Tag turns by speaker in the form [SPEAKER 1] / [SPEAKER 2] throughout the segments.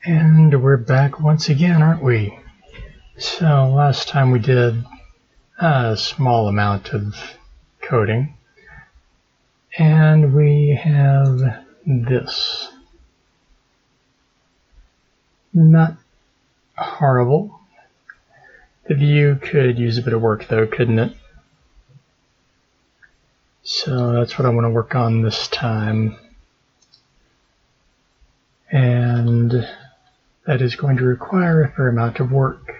[SPEAKER 1] And we're back once again, aren't we? So last time we did a small amount of coding, and we have this. Not horrible. The view could use a bit of work though, couldn't it? So that's what I want to work on this time. And that is going to require a fair amount of work.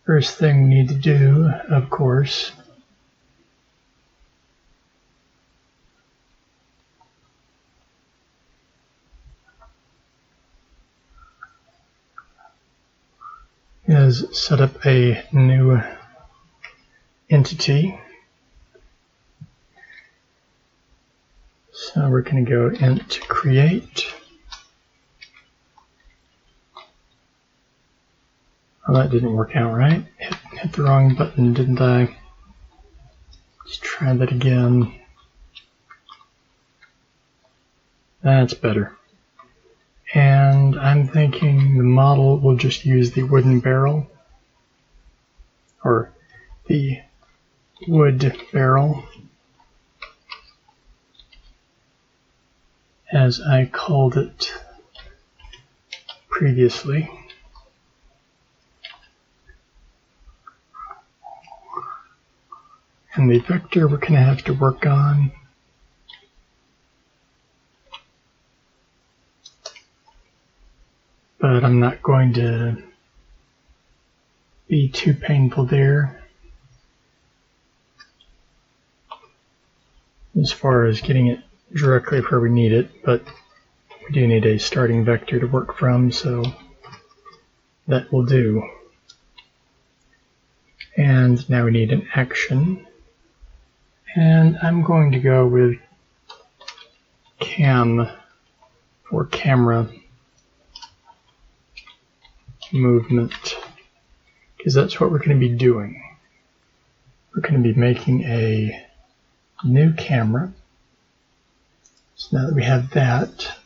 [SPEAKER 1] First thing we need to do, of course, is set up a new entity. So we're going to go int create. Well, that didn't work out right. Hit the wrong button, didn't I? Let's try that again. That's better. And I'm thinking the model will just use the wooden barrel, or the wood barrel, as I called it previously. And the vector we're going to have to work on but I'm not going to be too painful there as far as getting it directly where we need it, but we do need a starting vector to work from, so that will do. And now we need an action, and I'm going to go with cam for camera movement, because that's what we're going to be doing. We're going to be making a new camera. So now that we have that,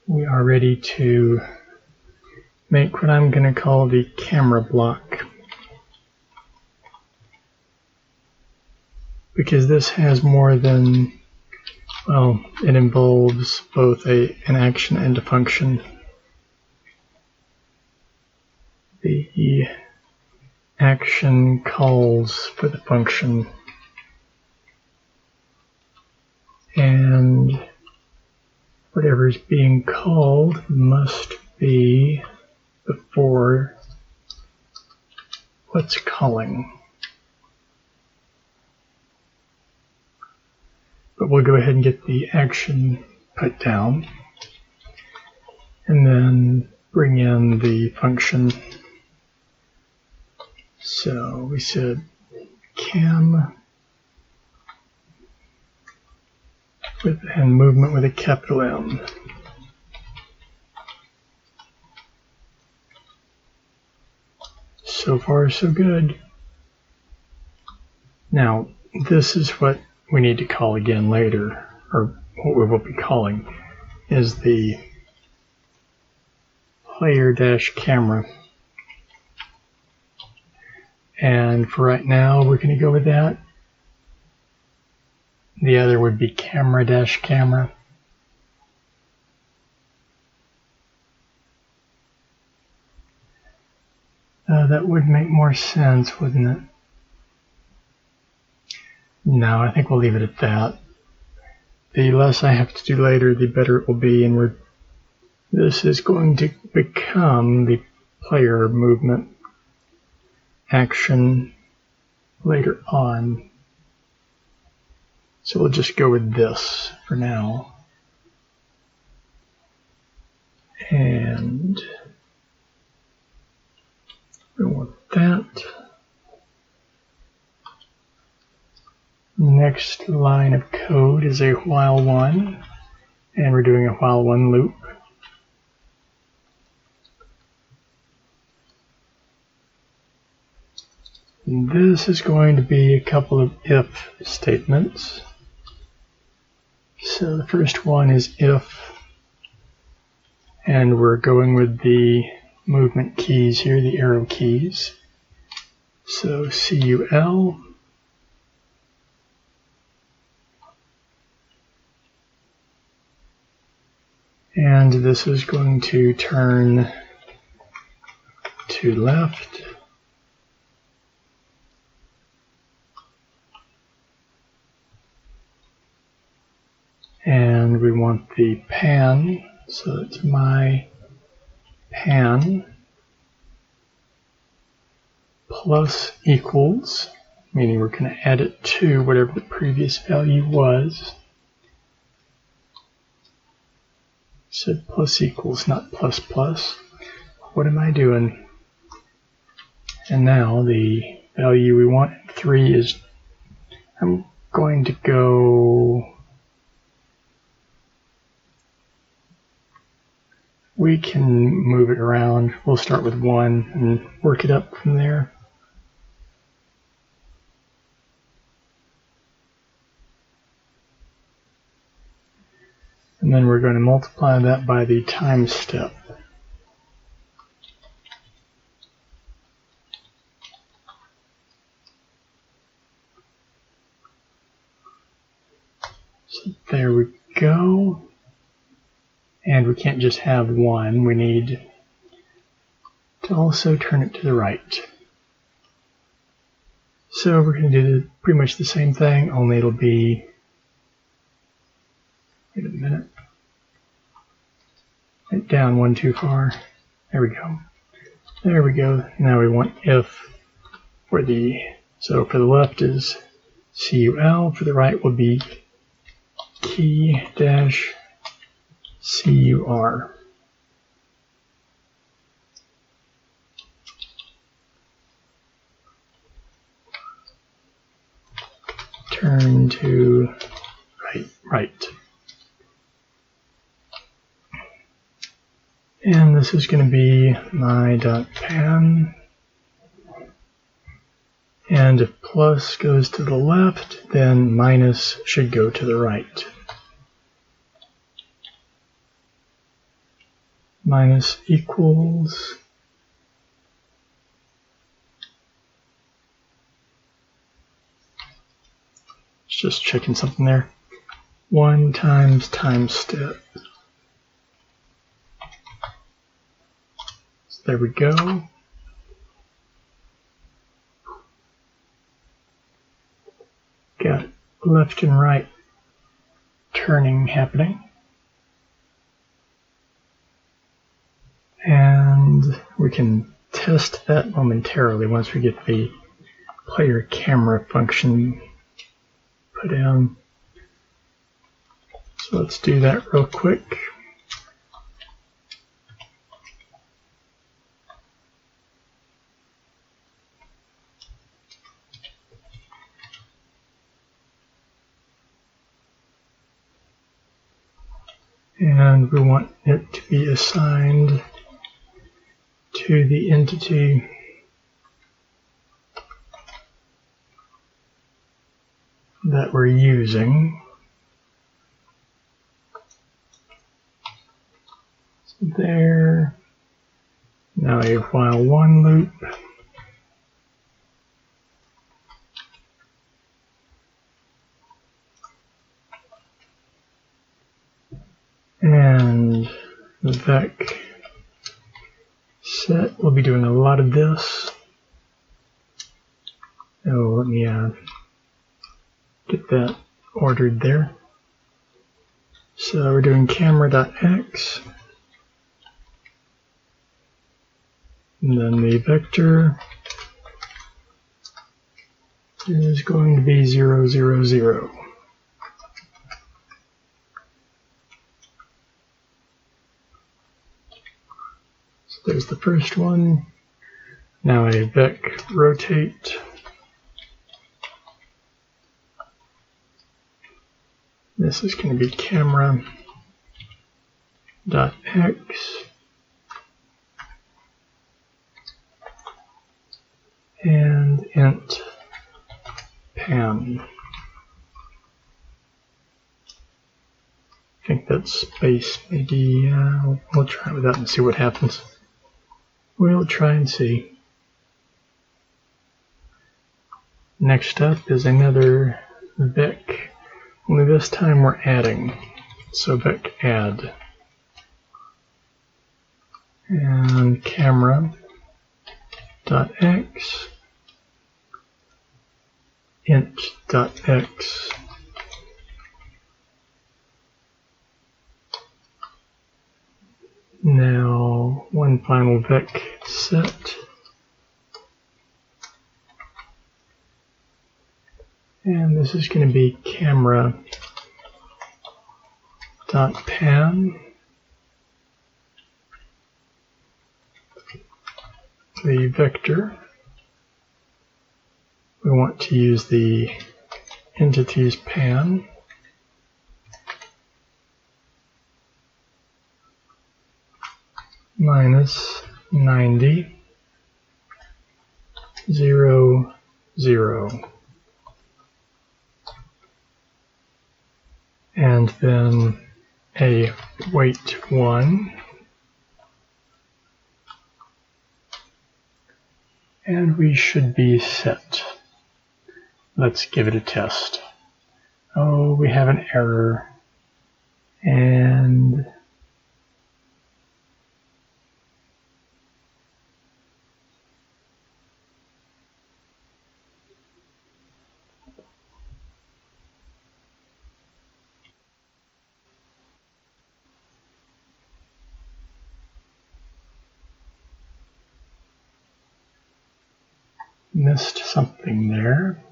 [SPEAKER 1] we are ready to make what I'm going to call the camera block, because this has more than, well, it involves both an action and a function. The action calls for the function, and whatever is being called must be before what's calling. But we'll go ahead and get the action put down, and then bring in the function. So we said cam and movement with a capital M. So far, so good. Now, this is what we need to call again later, or what we will be calling, is the player-camera. And for right now, we're going to go with that. The other would be camera-camera. That would make more sense, wouldn't it? No, I think we'll leave it at that. The less I have to do later, the better it will be, and this is going to become the player movement action later on. So we'll just go with this for now. And we want that. Next line of code is a while one, and we're doing a while one loop. And this is going to be a couple of if statements. So the first one is if, and we're going with the movement keys here, the arrow keys. So CUL, and this is going to turn to left. And we want the pan, so it's my pan plus equals, meaning we're going to add it to whatever the previous value was. So plus equals, not plus plus. What am I doing? And now the value we want, 3, is, I'm going to go, we can move it around. We'll start with 1 and work it up from there. And then we're going to multiply that by the time step. So there we go. And we can't just have 1, we need to also turn it to the right. So we're going to do pretty much the same thing, only it'll be, wait a minute, went down 1 too far. There we go. There we go. Now we want if for the, so for the left is CUL, for the right will be key dash CUR. Turn to right. And this is going to be my .pan. And if plus goes to the left, then minus should go to the right. Minus equals, just checking something there, 1 times time step. So there we go. Got left and right turning happening. And we can test that momentarily once we get the player camera function put in. So let's do that real quick. And we want it to be assigned to the entity that we're using. So there. Now a while one loop. And the vec set, we'll be doing a lot of this. Oh, let me get that ordered there. So we're doing camera.x, and then the vector is going to be 0, 0, 0. So there's the first one. Now a vec rotate. This is going to be camera.x and int pan. think that space maybe, we'll try it with that and see what happens. We'll try and see. Next up is another Vic, only this time we're adding. So Vic add. And camera.x, int.x. Now, one final Vic set. And this is going to be camera.pan. The vector, we want to use the entities pan. Minus 90, 0, 0. And then a weight 1. And we should be set. Let's give it a test. Oh, we have an error. And missed something there.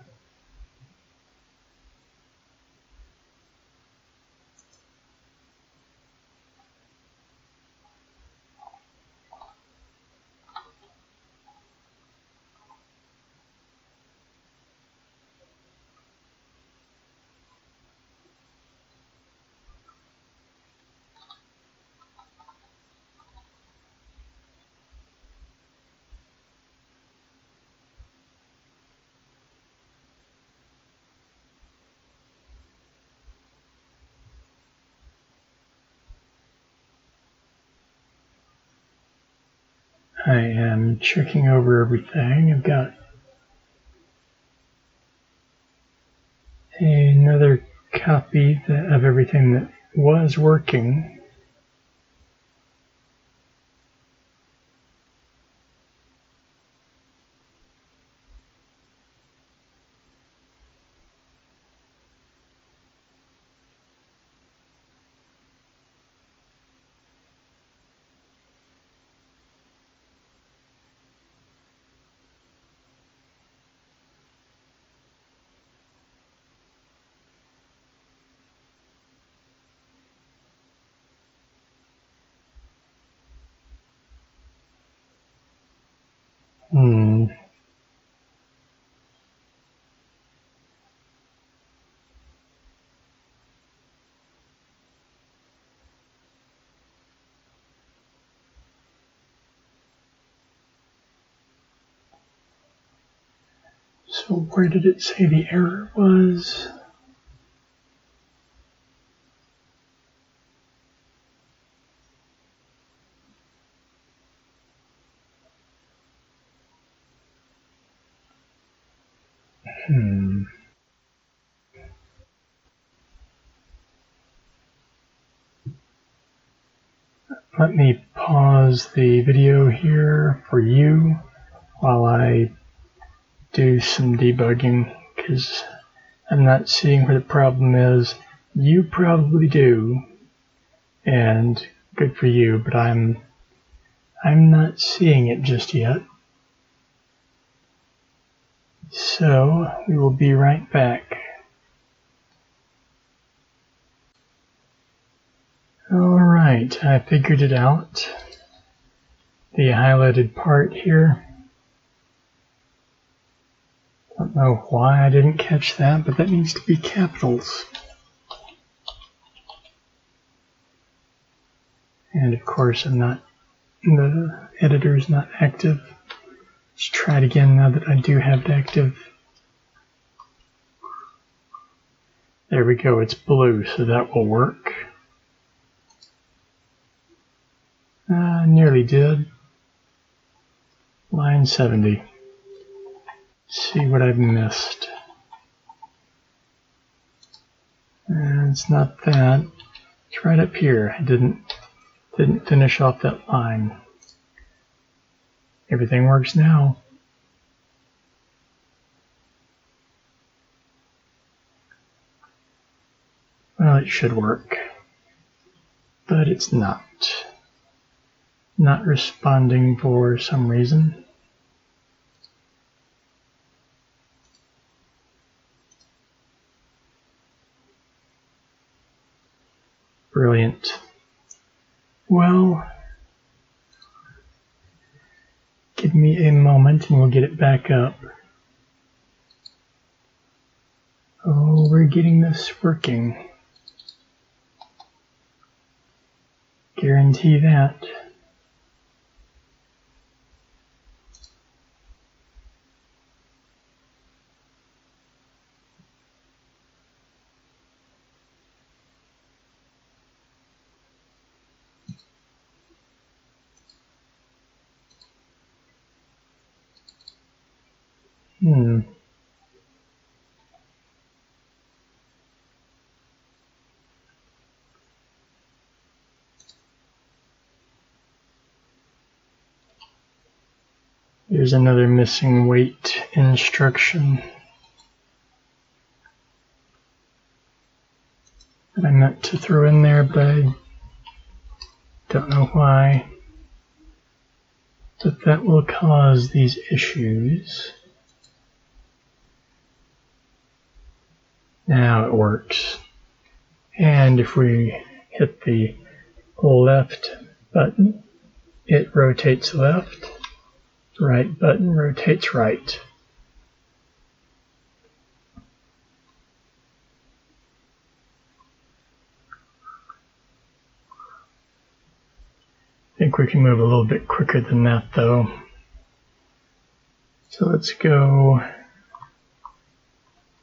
[SPEAKER 1] I am checking over everything. I've got another copy of everything that was working. So where did it say the error was? Let me pause the video here for you while I do some debugging, because I'm not seeing where the problem is. You probably do, and good for you, but I'm not seeing it just yet. So we will be right back. Alright, I figured it out. The highlighted part here. Don't know why I didn't catch that, but that needs to be capitals. And of course the editor's not active. Let's try it again now that I do have it active. There we go, it's blue, so that will work. Nearly did. Line 70. Let's see what I've missed. It's not that. It's right up here. I didn't finish off that line. Everything works now. Well, it should work, but it's not. Not responding for some reason. Brilliant. Well, give me a moment and we'll get it back up. Oh, we're getting this working. Guarantee that. There's another missing weight instruction that I meant to throw in there, but I don't know why. But that will cause these issues. Now it works. And if we hit the left button, it rotates left. Right button rotates right. I think we can move a little bit quicker than that though. So let's go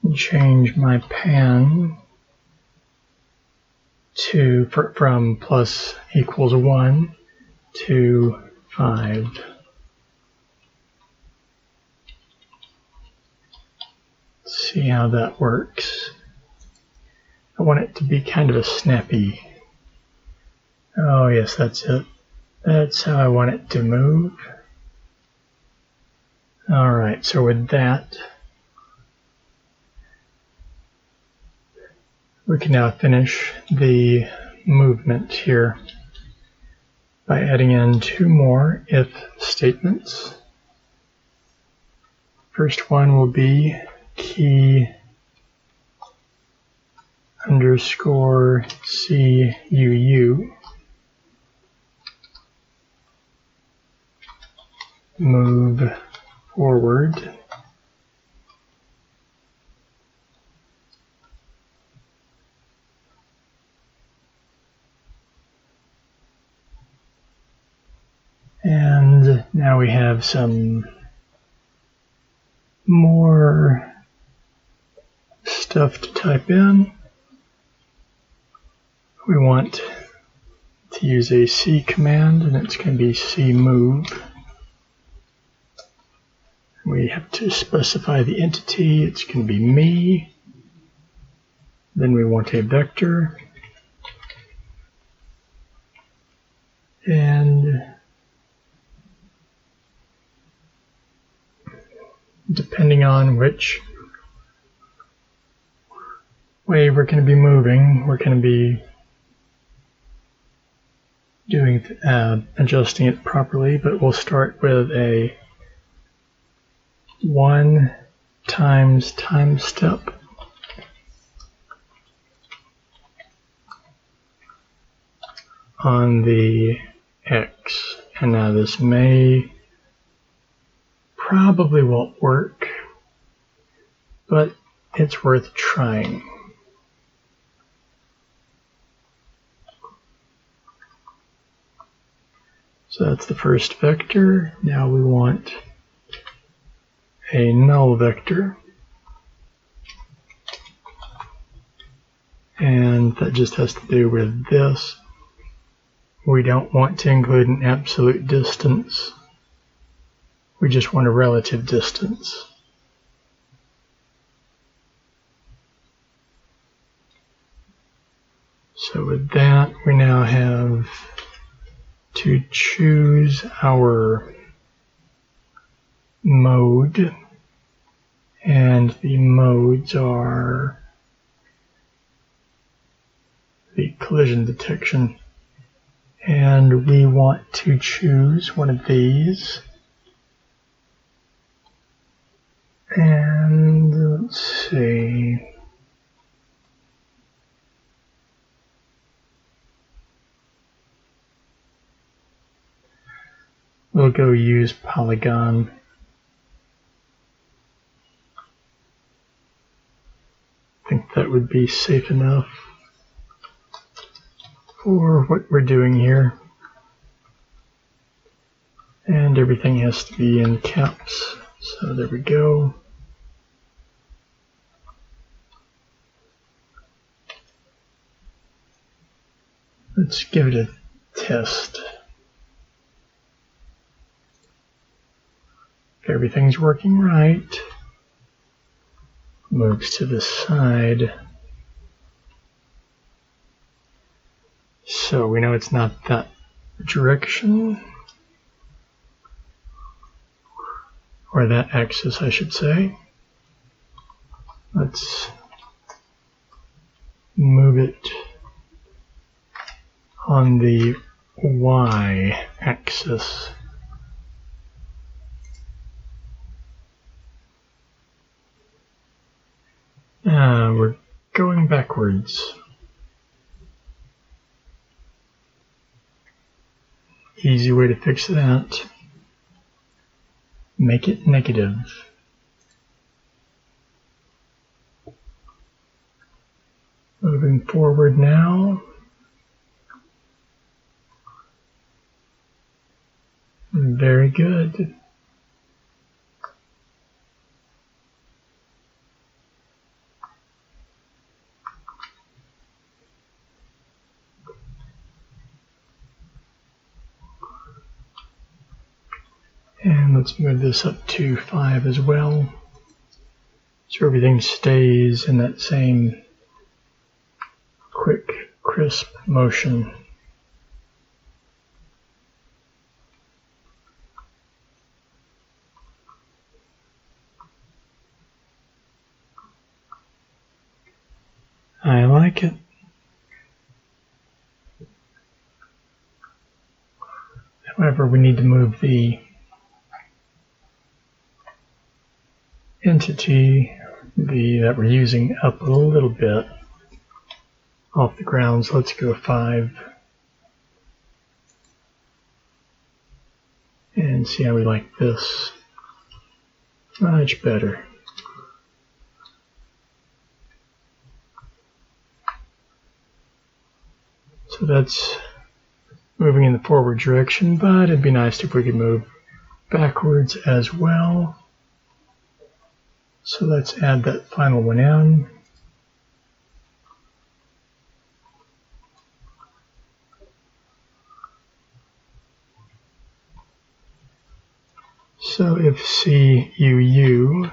[SPEAKER 1] and change my pan to from plus equals 1 to 5. See how that works. I want it to be kind of a snappy. Oh yes, that's it. That's how I want it to move. Alright, so with that, we can now finish the movement here by adding in 2 more if statements. First one will be key underscore CUU move forward. And now we have some more stuff to type in. We want to use a C command, and it's going to be cmove. We have to specify the entity. It's going to be me. Then we want a vector. And depending on which way we're going to be moving, we're going to be doing adjusting it properly, but we'll start with a 1 times time step on the X. And now this probably won't work, but it's worth trying. So that's the first vector. Now we want a null vector, and that just has to do with this. we don't want to include an absolute distance. We just want a relative distance. So with that, we now have to choose our mode, and the modes are the collision detection, and we want to choose one of these, and let's see, we'll go use polygon. I think that would be safe enough for what we're doing here. And everything has to be in caps. So there we go. Let's give it a test. If everything's working right, moves to the side. So we know it's not that direction, or that axis, I should say. Let's move it on the Y axis. We're going backwards. Easy way to fix that. Make it negative. Moving forward now. Very good. And let's move this up to 5 as well, so everything stays in that same quick, crisp motion. I like it. However, we need to move the entity that we're using up a little bit off the ground. So let's go 5 and see how we like this. Much better. So that's moving in the forward direction, but it'd be nice if we could move backwards as well. So let's add that final one in. So if CUU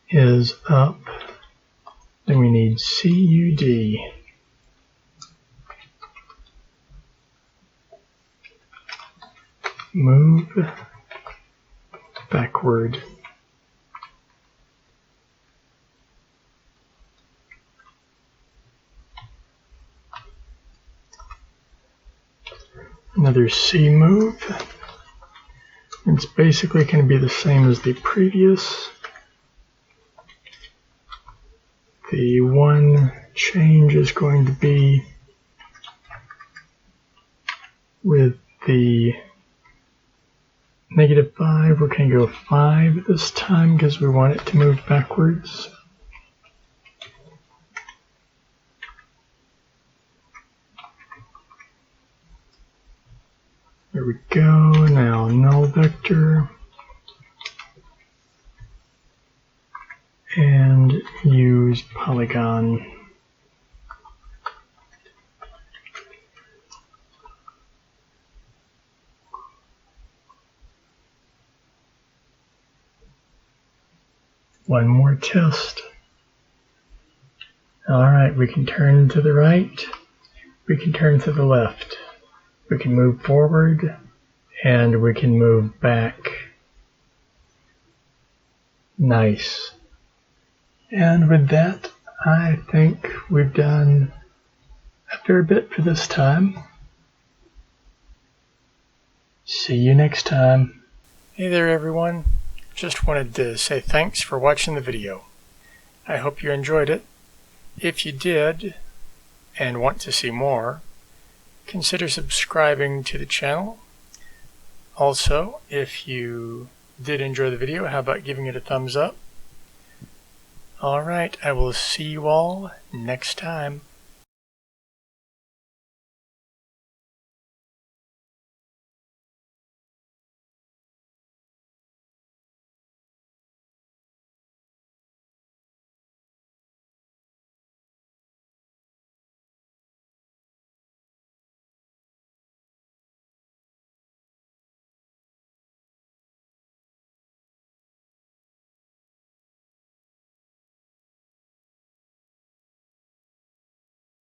[SPEAKER 1] is up, then we need CUD. Move backward. Another C move. It's basically going to be the same as the previous. The one change is going to be with the -5, we're going to go 5 this time because we want it to move backwards. There we go. Now null vector and use polygon. one more test. Alright, we can turn to the right, we can turn to the left, we can move forward, and we can move back. Nice. And with that, I think we've done a fair bit for this time. See you next time. Hey there everyone. Just wanted to say thanks for watching the video. I hope you enjoyed it. If you did, and want to see more, consider subscribing to the channel. Also, if you did enjoy the video, how about giving it a thumbs up? Alright, I will see you all next time.